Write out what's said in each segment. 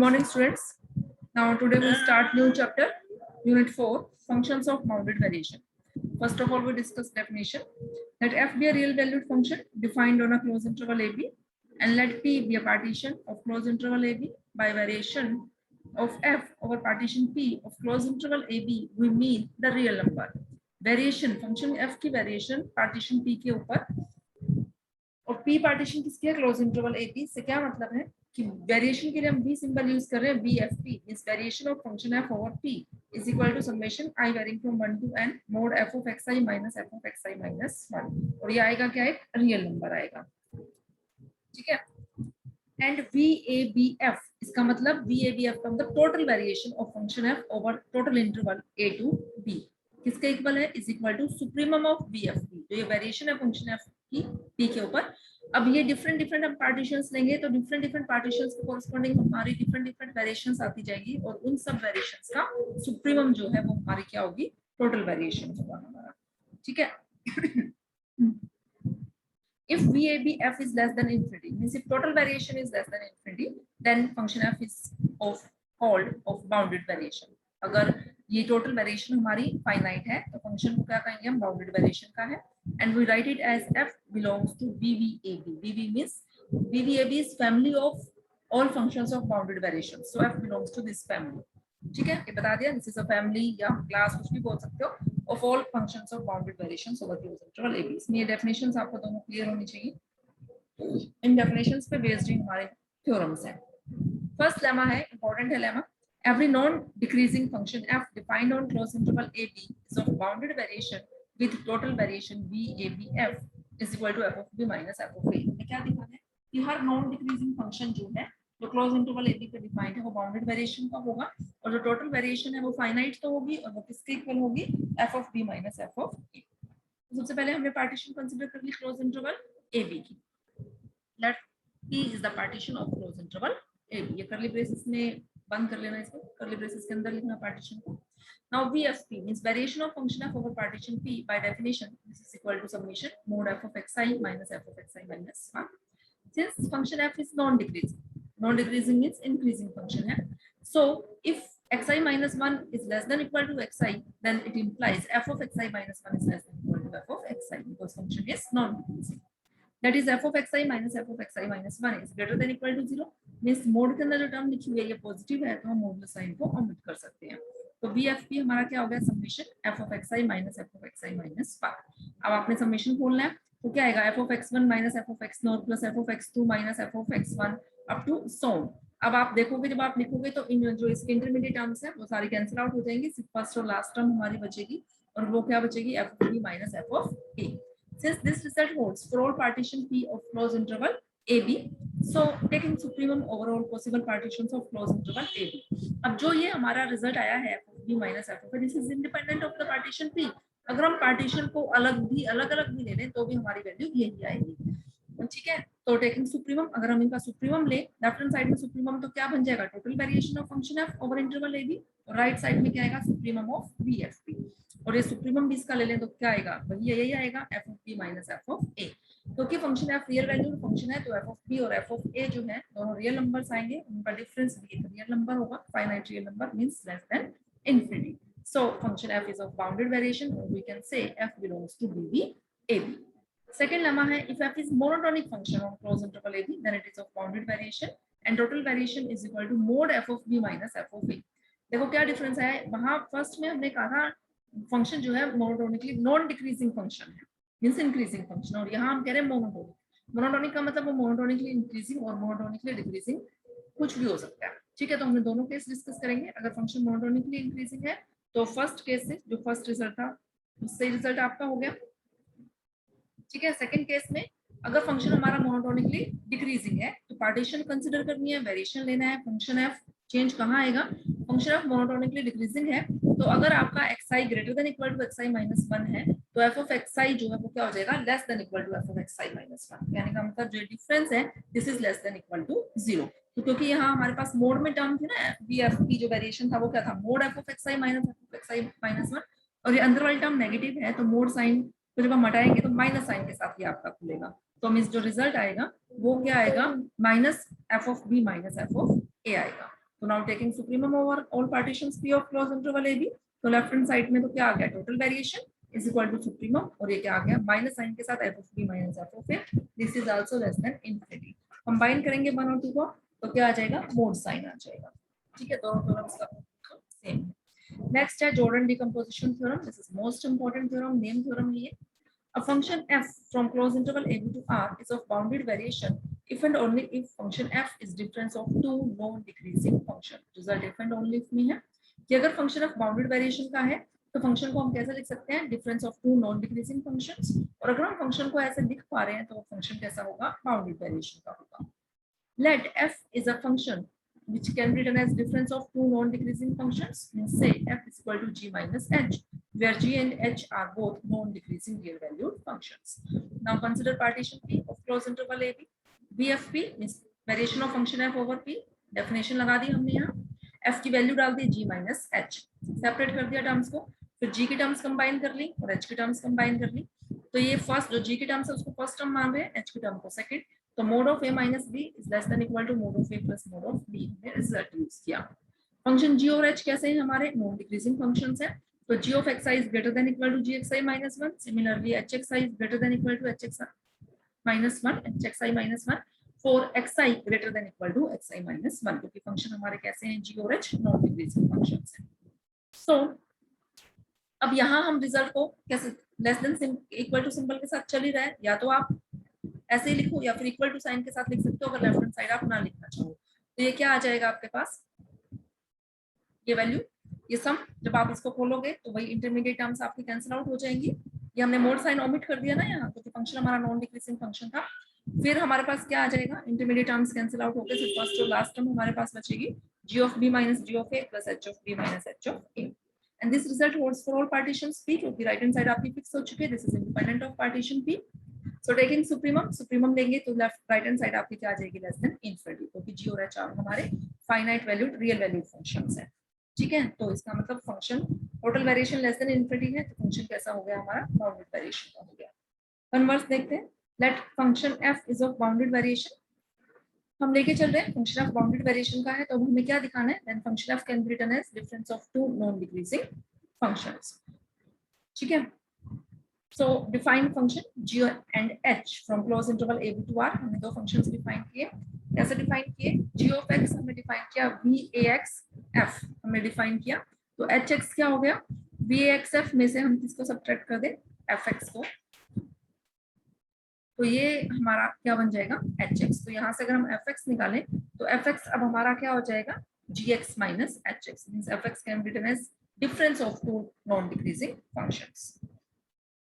morning, students. Now today we start new chapter, unit 4, functions of bounded variation. First of all, we discuss definition. Let f be a real valued function defined on a closed interval ab, and let p be a partition of closed interval ab. By variation of f over partition p of closed interval ab, we mean the real number. Variation function f की variation partition p के ऊपर, और p partition किसकी है? Close interval A B से। क्या मतलब है कि वेरिएशन के लिए हम v सिंबल यूज कर रहे हैं, v f p is variation of function f over p is equal to summation i varying from 1 to n mod f of xi minus f of xi minus 1, और ये आएगा क्या? एक real number आएगा, ठीक है। एंड VABF, इसका मतलब VABF का मतलब total variation of function f over total interval a to b किसके इक्वल है? Is equal to supremum of VFP, जो ये वेरिएशन है फंक्शन f की p के ऊपर। अब ये डिफरेंट हम पार्टीशंस लेंगे तो डिफरेंट पार्टीशंस के कोरस्पॉन्डिंग हमारी डिफरेंट वेरिएशंस आती जाएगी, और उन सब वेरिएशंस का सुप्रीमम जो है वो हमारी क्या होगी? टोटल वेरिएशन होगा हमारा, ठीक है। If VABF is less than infinity, means if total variation is less than infinity, then function f is called of bounded variation. अगर ये total variation हमारी finite है तो function को क्या कहेंगे हम? bounded variation का है, and we write it as f belongs to BVAB. BV means BVAB is family of all functions of bounded variation. So f belongs to this family. ठीक है, ये बता दिया. This is a family या class, कुछ भी बोल सकते हो, of all functions of bounded variations over closed interval AB. इसमें ये definitions आपको दोनों clear होनी चाहिए. इन definitions पे based ही हमारे theorems हैं. First lemma है, important है lemma. Every non-decreasing function f defined on closed interval AB is of bounded variation with total variation VABF is equal to f of b minus f of a. क्या दिखाना है कि हर non-decreasing function जो है जो close interval AB पे defined है वो बाउंडेड वेरिएशन का होगा, और जो टोटल वेरिएशन है वो फाइनाइट तो होगी, और वो किसके इक्वल होगी? f of b minus f of a. सबसे पहले हमने पार्टीशन कंसीडर कर ली क्लोज इंटरवल AB की. Let p is the partition of close interval AB. ये करली ब्रेसेस में बंद कर लेना, इसको करली ब्रेसेस के अंदर लिखना पार्टीशन को. Now VFP means variation of function f over partition p. By definition this is equal to summation mod f of xi minus f of xi minus 1. Since function f is non-decreasing means increasing function है. So if xi minus 1 is less than equal to xi, then it implies f of xi minus 1 is less than equal to f of xi, because function is non-decreasing. That is f of xi minus f of xi minus 1 is greater than equal to 0. means mod के अंदर जो term लिखी हुई है ये positive है तो हम मोडुलस साइन को ओमिट कर सकते हैं. तो VFP हमारा क्या हो गया? Summation f of xi minus f of xi minus 1. अब आपने समेशन खोलना है तो क्या आएगा? f of x1 minus f of x0 plus f of x2 minus f of x1 up to so on. अब आप देखोगे, जब आप लिखोगे तो इन जो इसके इंटरमीडिएट टर्म्स हैं वो सारी कैंसिल आउट हो जाएंगी, सिर्फ फर्स्ट और लास्ट टर्म हमारी बचेगी, और वो क्या बचेगी? f of b minus f of a. Since this result holds for all partition p of closed interval AB, so taking supremum over all possible partitions of closed interval AB. अब जो ये हमारा रिजल्ट आया है f of b minus f of a, this is independent of the partition p. अगर हम partition को अलग अलग भी ले लें तो भी हमारी वैल्यू यही आएगी, ठीक है. तो टेकिंग सुप्रीमम, अगर हम इनका सुप्रीमम ले लेफ्ट हैंड साइड में सुप्रीमम, तो क्या बन जाएगा? Total variation of function f over interval ab, और राइट साइड में क्या आएगा? सुप्रीमम ऑफ VFP, और ये सुप्रीमम भी इसका ले लें तो क्या आएगा? वही यही आएगा f of b minus f of a. क्योंकि function f real valued function है तो f of b और f of a जो है दोनों रियल नंबर्स आएंगे, उनका डिफरेंस भी एक रियल नंबर होगा. Finite real number means less than infinity. So function f is of bounded variation, or we can say f belongs to BVAB. Second lemma है, if f is monotonic function on closed interval AB, then it is of bounded variation and total variation is equal to mod f of b minus f of a. देखो क्या difference है. वहां first में हमने कहा था function जो है मोनोटोनिकली नॉन डिक्रीजिंग फंक्शन है, मींस इंक्रीजिंग फंक्शन, और यहाँ हम कह रहे हैं मोनोटोनिक. मोनोटोनिक का मतलब वो मोनोटोनिकली इंक्रीजिंग और मोनोटोनिकली डिक्रीजिंग कुछ भी हो सकता है, ठीक है. तो हमने दोनों केस डिस्कस करेंगे. अगर फंक्शन मोनोटोनिकली इंक्रीजिंग है तो फर्स्ट केस से जो फर्स्ट रिजल्ट था उससे रिजल्ट आपका हो गया, ठीक है. सेकंड केस में अगर फंक्शन हमारा मोनोटोनिकली डिक्रीजिंग है तो पार्टीशन कंसीडर करनी है, वेरिएशन लेना है. फंक्शन f चेंज कहाँ आएगा? फंक्शन f मोनोटोनिकली डिक्रीजिंग है तो अगर आपका xi greater than equal to xi minus 1 है तो f of xi जो है वो क्या हो जाएगा? Less than equal to f of xi minus 1. यानी का मतलब जो डिफरेंस है this is less than equal to 0. तो क्योंकि यहाँ हमारे पास मोड में टर्म थी ना, VFP जो वेरिएशन था वो क्या था? Mode f of xi minus f of xi minus 1, और ये अंदर वाली टर्म नेगेटिव है तो मोड साइन को जब हम हटाएंगे तो माइनस साइन के साथ ही आपका खुलेगा. तो मींस जो रिजल्ट आएगा वो क्या आएगा? Minus f of b minus f of a आएगा. तो now taking supremum over all partitions P of close interval A B, तो लेफ्ट हैंड साइड में तो क्या आ गया, total variation is equal to supremum, और ये क्या आ गया, माइनस साइन के साथ F of B minus F of A, this is also less than infinity. Combine करेंगे 1 और 2 को तो क्या आ जाएगा, मोड साइन आ जाएगा। ठीक है, दोनों थ्योरम्स का सेम है। नेक्स्ट है Jordan decomposition theorem, this is most important theorem, name theorem ये। A function f from closed interval a b to r is of bounded variation if and only if function f is difference of two non-decreasing function। Result if and only if में है कि अगर function f bounded variation का है तो function को हम कैसे लिख सकते हैं, difference of two non-decreasing functions, और अगर हम function को ऐसे लिख पा रहे हैं तो function कैसा होगा, bounded variation का होगा। Let f is a function which can be written as difference of two non-decreasing functions, means say f is equal to g minus h, where g and h are both non-decreasing real valued functions. Now consider partition P of closed interval AB. VFP means variation of function f over P. Definition लगा दी हमने यहाँ, f की value डाल दी g minus h, separate कर दिया terms को, फिर g की टर्म्स कंबाइन कर ली और h की टर्म्स कंबाइन कर ली। तो ये फर्स्ट जो g की टर्म्स है उसको फर्स्ट टर्म मान रहे हैं, h की टर्म को सेकंड, तो mod of a minus b is less than equal to mod of a plus mod of b हमने रिजल्ट यूज किया। फंक्शन g और h कैसे हैं, हमारे नॉन डिक्रीजिंग फंक्शंस हैं, तो g of xi is greater than equal to gxi minus 1, similarly hxi is greater than equal to hxi minus 1, hxi minus 1 for xi greater than equal to xi minus 1, क्योंकि function हमारे कैसे हैं, g और h non decreasing functions हैं। सो अब यहाँ हम result को कैसे, less than equal to symbol के साथ चल ही रहा है, या तो आप ऐसे ही लिखो या फिर इक्वल टू साइन के साथ लिख सकते हो, अगर लेफ्ट हैंड साइड आप ना लिखना चाहो तो ये क्या आ जाएगा आपके पास, ये वैल्यू, ये सम, जब आप इसको खोलोगे तो वही इंटरमीडिएट टर्म्स आपकी कैंसिल आउट हो जाएंगी। ये हमने मोड साइन ओमिट कर दिया ना यहाँ, क्योंकि फंक्शन हमारा नॉन डिक्रीजिंग फंक्शन था। फिर हमारे पास क्या आ जाएगा, इंटरमीडिएट टर्म्स कैंसिल आउट होकर सिर्फ फर्स्ट और लास्ट टर्म हमारे पास बचेगी, g of b minus g of a plus h of b minus h of a, and this result holds for all partitions p, क्योंकि राइट हैंड साइड आपकी fix हो चुकी है, this is independent of partition p। So taking supremum लेंगे तो left right hand side आपकी क्या आ जाएगी, लेस देन इनफिनिटी, क्योंकि g और h हमारे finite valued real valued functions हैं। ठीक है, तो इसका मतलब function total variation less than infinity है, तो फंक्शन कैसा हो गया हमारा, बाउंडेड वेरिएशन का हो गया। कन्वर्स देखते हैं, let function f is of bounded variation, हम लेके चल रहे हैं फंक्शन ऑफ बाउंडेड वेरिएशन का है, तो हमें क्या दिखाना है, then function of can be written as difference of two non decreasing functions. ठीक है, so define function g and h from closed interval a b to r, हमने दो फंक्शंस डिफाइन किए, कैसे डिफाइन किए, g of x हमने define किया v a x f हमने डिफाइन किया, तो h x क्या हो गया, v a x f में से हम किसको सब्ट्रैक्ट कर दे, f x को, तो ये हमारा क्या बन जाएगा, h x, तो यहाँ से अगर हम f x निकालें तो f x अब हमारा क्या हो जाएगा, g x minus h x, means f x can be written as difference of two non-decreasing functions।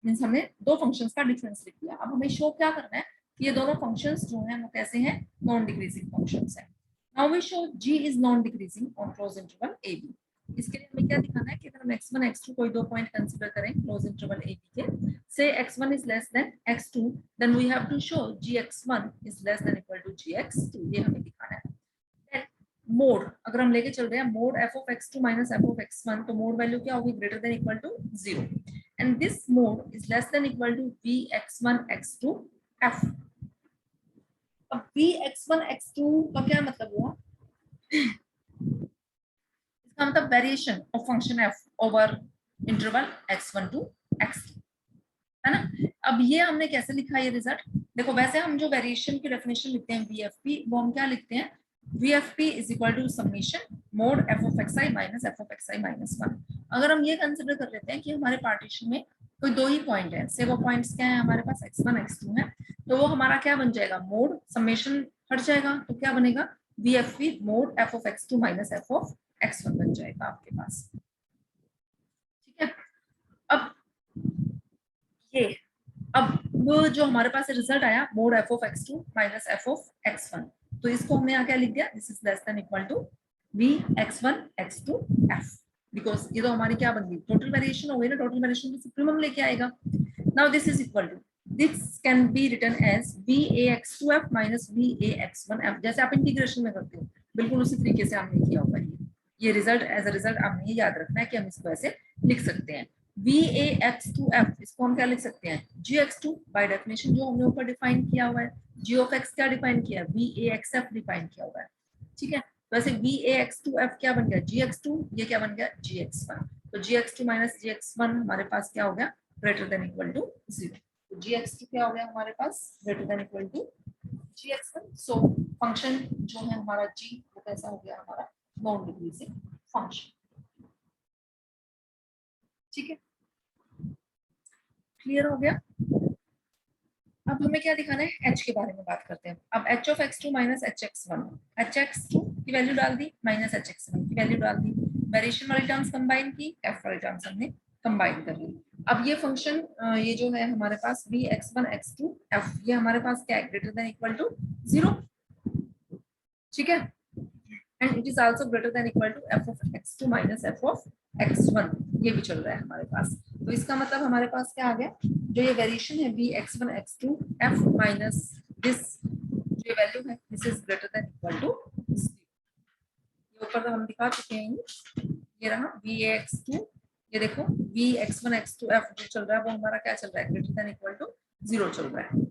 Means हमने दो फंक्शंस का डिफरेंस लिख दिया। अब हमें शो क्या करना है कि ये दोनों फंक्शंस जो हैं वो कैसे हैं, नॉन डिक्रीजिंग फंक्शंस हैं। Now we show g is non decreasing on close interval ab। इसके लिए हमें क्या दिखाना है कि अगर हम x1 x2 कोई दो पॉइंट कंसीडर करें क्लोज इंटरवल ab के, से x1 is less than x2, then we have to show gx1 is less than equal to gx2, ये हमें दिखाना है। देन मोड अगर हम लेके चल रहे हैं, mode f of x2 minus f of x1, तो मोड वैल्यू क्या होगी, greater than equal to 0, and this mode is less than equal to vx1 x2 f। अब vx1 x2 का क्या मतलब हुआ, इसका मतलब variation of function f over interval x1 to x2, है ना। अब ये हमने कैसे लिखा ये रिजल्ट, देखो वैसे हम जो वेरिएशन की डेफिनेशन लिखते हैं vfp, वो हम क्या लिखते हैं, vfp is equal to summation mod f of xi minus f of xi minus 1। अगर हम ये कंसिडर कर लेते हैं कि हमारे पार्टीशन में कोई दो ही पॉइंट है, से वो पॉइंट्स क्या है हमारे पास, x1 x2 है, तो वो हमारा क्या बन जाएगा, मोड समेशन हट जाएगा, तो क्या बनेगा, vfp mode f of x2 minus f of x1 बन जाएगा आपके पास। ठीक है, अब ये अब जो हमारे पास रिजल्ट आया mode f of x2 minus f of x1, तो इसको हमने यहाँ क्या लिख दिया, this is less than equal to vx1 x2 f, because ये तो हमारी क्या बन गई, टोटल वेरिएशन हो गई ना, टोटल वेरिएशन की सुप्रीमम लेके आएगा। Now this is equal to, this can be written as vax2f minus vax1f, जैसे आप इंटीग्रेशन में करते हो बिल्कुल उसी तरीके से हमने किया होगा। ये रिजल्ट एज अ रिजल्ट आपने याद रखना है कि हम इसको ऐसे लिख सकते हैं, vax2f, इसको हम क्या लिख सकते हैं, gx2 बाय डेफिनेशन जो हमने ऊपर डिफाइन किया हुआ है, g of x क्या डिफाइन किया, vaxf डिफाइन किया हुआ है। ठीक है, तो ऐसे VAX2F क्या बन गया GX2, ये क्या बन गया GX1। तो GX2 माइनस GX1 हमारे पास क्या हो गया ग्रेटर देन इक्वल टू 0। तो GX2 क्या हो गया हमारे पास greater than equal to GX1। So function जो है हमारा G वो कैसा हो गया हमारा नॉन डिक्रीजिंग फंक्शन। ठीक है, क्लियर हो गया। अब हमें क्या दिखाना है H के बारे में बात करते हैं। अब H of x2 minus HX1, HX2 की वैल्यू डाल दी माइनस HX1 की वैल्यू डाल दी, वेरिएशन वाली टर्म्स कंबाइन की, f वाली टर्म्स हमने कंबाइन कर ली। अब ये फंक्शन ये जो है हमारे पास Vx1 x2 f ये हमारे पास क्या है ग्रेटर देन इक्वल टू 0। ठीक है, and it is also greater than equal to f of x2 minus f of x1, ये भी चल रहा है हमारे पास। तो इसका मतलब हमारे पास क्या आ गया, जो ये वेरिएशन है Vx1 x2 f minus this जो वैल्यू है this is greater than equal to 0। ये ऊपर तो हम दिखा चुके हैं, ये रहा Vx2, ये देखो Vx1 x2 f जो चल रहा है वो हमारा क्या चल रहा है ग्रेटर देन इक्वल टू 0 चल रहा है।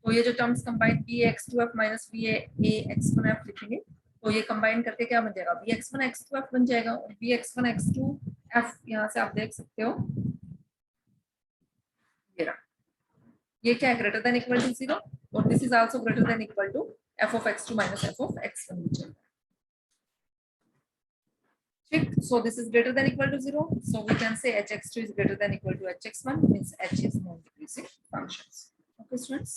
तो ये जो terms combine Vx2f minus Vax1f लिखेंगे तो ये कंबाइन करके क्या बन जाएगा Vx1 x2f बन जाएगा। और Vx1 x2f यहाँ से आप देख सकते हो ये रहा, ये क्या है ग्रेटर देन इक्वल टू 0 और this is also greater than equal to f of x2 minus f of x1 बन जाएगा। ठीक, so this is greater than equal to 0, so we can say hx2 is greater than equal to hx1 means h is non-decreasing functions. Okay students.